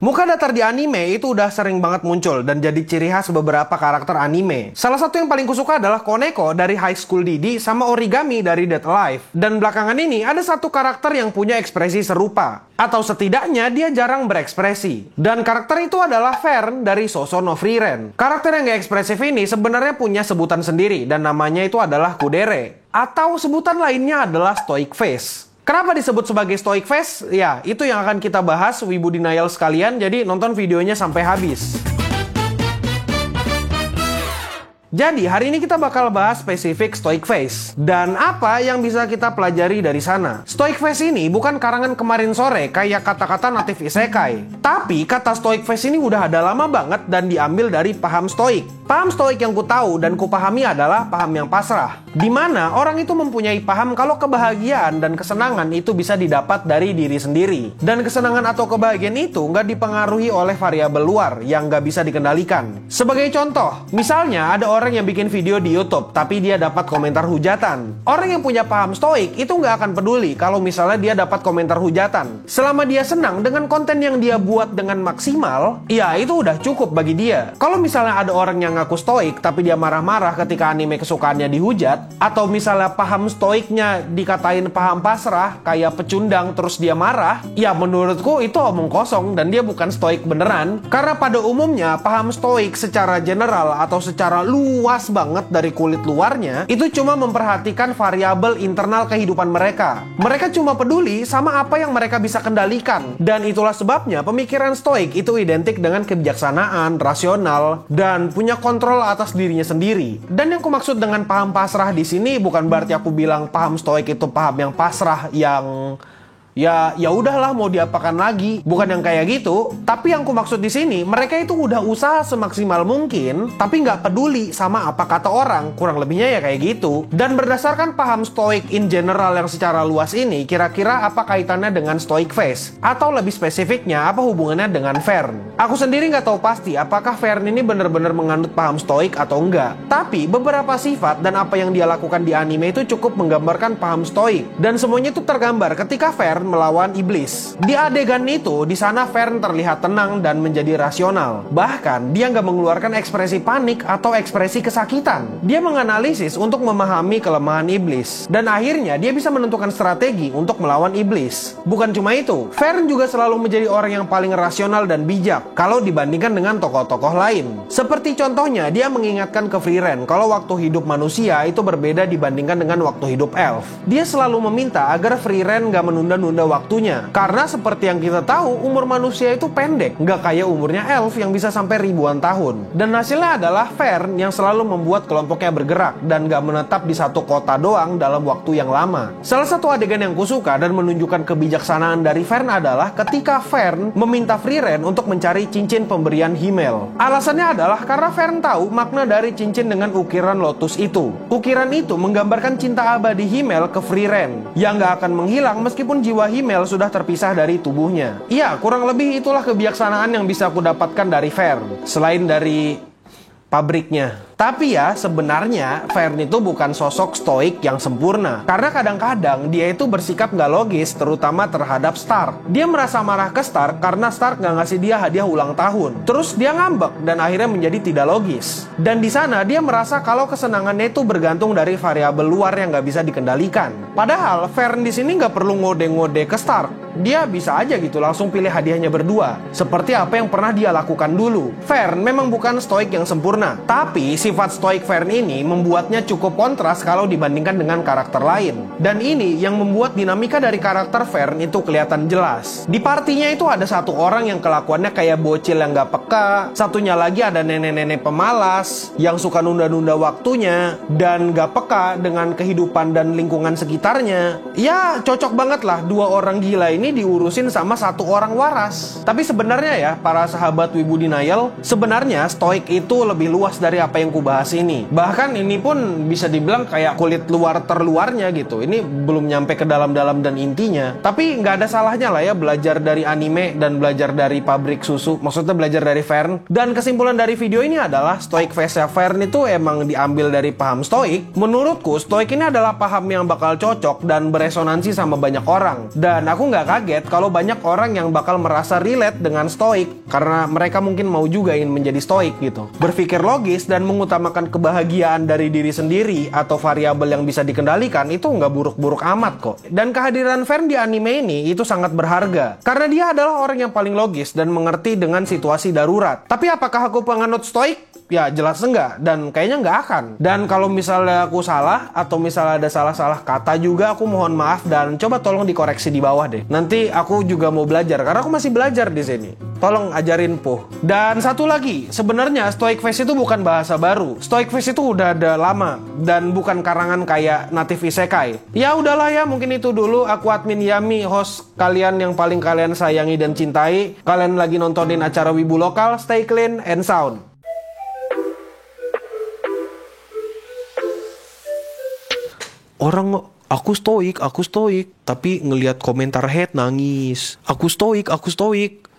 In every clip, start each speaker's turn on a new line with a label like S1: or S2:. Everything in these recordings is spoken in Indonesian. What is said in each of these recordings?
S1: Muka datar di anime itu udah sering banget muncul dan jadi ciri khas beberapa karakter anime. Salah satu yang paling kusuka adalah Koneko dari High School DxD sama Origami dari Dead Alive. Dan belakangan ini ada satu karakter yang punya ekspresi serupa. Atau setidaknya dia jarang berekspresi. Dan karakter itu adalah Fern dari Sousou no Frieren. Karakter yang gak ekspresif ini sebenarnya punya sebutan sendiri dan namanya itu adalah Kudere. Atau sebutan lainnya adalah Stoic Face. Kenapa disebut sebagai stoic face? Ya, itu yang akan kita bahas, Wibu Denial sekalian, jadi nonton videonya sampai habis. Jadi, hari ini kita bakal bahas spesifik stoic face. Dan apa yang bisa kita pelajari dari sana. Stoic face ini bukan karangan kemarin sore kayak kata-kata natif isekai. Tapi, kata stoic face ini udah ada lama banget dan diambil dari paham stoik. Paham stoik yang ku tahu dan ku pahami adalah paham yang pasrah. Di mana orang itu mempunyai paham kalau kebahagiaan dan kesenangan itu bisa didapat dari diri sendiri. Dan kesenangan atau kebahagiaan itu nggak dipengaruhi oleh variabel luar yang nggak bisa dikendalikan. Sebagai contoh, misalnya ada orang yang bikin video di YouTube tapi dia dapat komentar hujatan. Orang yang punya paham stoik itu nggak akan peduli kalau misalnya dia dapat komentar hujatan. Selama dia senang dengan konten yang dia buat dengan maksimal, ya itu udah cukup bagi dia. Kalau misalnya ada orang yang ngaku stoik tapi dia marah-marah ketika anime kesukaannya dihujat, atau misalnya paham stoiknya dikatain paham pasrah kayak pecundang terus dia marah, ya menurutku itu omong kosong dan dia bukan stoik beneran. Karena pada umumnya paham stoik secara general atau secara luas banget dari kulit luarnya itu cuma memperhatikan variabel internal kehidupan mereka. Mereka cuma peduli sama apa yang mereka bisa kendalikan. Dan itulah sebabnya pemikiran stoik itu identik dengan kebijaksanaan, rasional, dan punya kontrol atas dirinya sendiri. Dan yang aku maksud dengan paham pasrah di sini bukan berarti aku bilang paham stoik itu paham yang pasrah yang ya udahlah mau diapakan lagi, bukan yang kayak gitu. Tapi yang ku maksud di sini, mereka itu udah usaha semaksimal mungkin tapi nggak peduli sama apa kata orang, kurang lebihnya ya kayak gitu. Dan berdasarkan paham stoik in general yang secara luas ini, kira-kira apa kaitannya dengan stoic face? Atau lebih spesifiknya apa hubungannya dengan Fern? Aku sendiri nggak tahu pasti apakah Fern ini benar-benar menganut paham stoik atau enggak. Tapi beberapa sifat dan apa yang dia lakukan di anime itu cukup menggambarkan paham stoik. Dan semuanya itu tergambar ketika Fern melawan iblis. Di adegan itu, di sana Fern terlihat tenang dan menjadi rasional. Bahkan, dia nggak mengeluarkan ekspresi panik atau ekspresi kesakitan. Dia menganalisis untuk memahami kelemahan iblis. Dan akhirnya, dia bisa menentukan strategi untuk melawan iblis. Bukan cuma itu, Fern juga selalu menjadi orang yang paling rasional dan bijak kalau dibandingkan dengan tokoh-tokoh lain. Seperti contohnya, dia mengingatkan ke Frieren kalau waktu hidup manusia itu berbeda dibandingkan dengan waktu hidup elf. Dia selalu meminta agar Frieren nggak menunda-nunda waktunya. Karena seperti yang kita tahu, umur manusia itu pendek, nggak kayak umurnya elf yang bisa sampai ribuan tahun. Dan hasilnya adalah Fern yang selalu membuat kelompoknya bergerak dan nggak menetap di satu kota doang dalam waktu yang lama. Salah satu adegan yang kusuka dan menunjukkan kebijaksanaan dari Fern adalah ketika Fern meminta Frieren untuk mencari cincin pemberian Himmel. Alasannya adalah karena Fern tahu makna dari cincin dengan ukiran lotus itu. Ukiran itu menggambarkan cinta abadi Himmel ke Frieren yang nggak akan menghilang meskipun jiwa Himmel sudah terpisah dari tubuhnya. Iya, kurang lebih itulah kebijaksanaan yang bisa aku dapatkan dari Fern. Selain dari pabriknya. Tapi ya, sebenarnya Fern itu bukan sosok stoik yang sempurna. Karena kadang-kadang dia itu bersikap nggak logis, terutama terhadap Stark. Dia merasa marah ke Stark karena Stark nggak ngasih dia hadiah ulang tahun. Terus dia ngambek dan akhirnya menjadi tidak logis. Dan di sana dia merasa kalau kesenangannya itu bergantung dari variabel luar yang nggak bisa dikendalikan. Padahal Fern di sini nggak perlu ngode-ngode ke Stark. Dia bisa aja gitu langsung pilih hadiahnya berdua. Seperti apa yang pernah dia lakukan dulu. Fern memang bukan stoik yang sempurna. Tapi sifat stoik Fern ini membuatnya cukup kontras kalau dibandingkan dengan karakter lain. Dan ini yang membuat dinamika dari karakter Fern itu kelihatan jelas. Di partinya itu ada satu orang yang kelakuannya kayak bocil yang gak peka. Satunya lagi ada nenek-nenek pemalas yang suka nunda-nunda waktunya dan gak peka dengan kehidupan dan lingkungan sekitarnya. Ya cocok banget lah dua orang gila ini diurusin sama satu orang waras. Tapi sebenarnya ya para sahabat Wibu Denial, sebenarnya stoik itu lebih luas dari apa yang ku aku bahas ini. Bahkan ini pun bisa dibilang kayak kulit luar terluarnya gitu. Ini belum nyampe ke dalam-dalam dan intinya. Tapi nggak ada salahnya lah ya belajar dari anime dan belajar dari pabrik susu. Maksudnya belajar dari Vern. Dan kesimpulan dari video ini adalah stoic face-nya Vern itu emang diambil dari paham stoik. Menurutku stoik ini adalah paham yang bakal cocok dan beresonansi sama banyak orang. Dan aku nggak kaget kalau banyak orang yang bakal merasa relate dengan stoik karena mereka mungkin mau juga ingin menjadi stoik gitu. Berpikir logis dan mengutamakan kebahagiaan dari diri sendiri atau variabel yang bisa dikendalikan itu nggak buruk-buruk amat kok. Dan kehadiran Vern di anime ini itu sangat berharga karena dia adalah orang yang paling logis dan mengerti dengan situasi darurat. Tapi apakah aku penganut stoik? Ya jelas enggak, dan kayaknya enggak akan. Dan kalau misalnya aku salah atau misalnya ada salah-salah kata juga, aku mohon maaf dan coba tolong dikoreksi di bawah deh. Nanti aku juga mau belajar karena aku masih belajar di sini. Tolong ajarin Puh. Dan satu lagi, sebenarnya stoic face itu bukan bahasa baru. Stoic face itu udah ada lama dan bukan karangan kayak native isekai. Ya udahlah ya, mungkin itu dulu. Aku admin Yami, host kalian yang paling kalian sayangi dan cintai. Kalian lagi nontonin acara Wibu Lokal. Stay clean and sound. Orang aku stoik, tapi ngelihat komentar hate nangis. Aku stoik,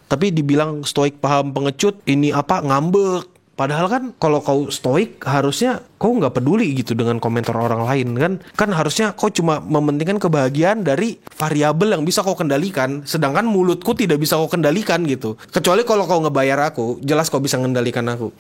S1: tapi dibilang stoik paham pengecut, ini apa ngambek. Padahal kan kalau kau stoik harusnya kau nggak peduli gitu dengan komentar orang lain kan. Kan harusnya kau cuma mementingkan kebahagiaan dari variabel yang bisa kau kendalikan. Sedangkan mulutku tidak bisa kau kendalikan gitu. Kecuali kalau kau ngebayar aku, jelas kau bisa mengendalikan aku.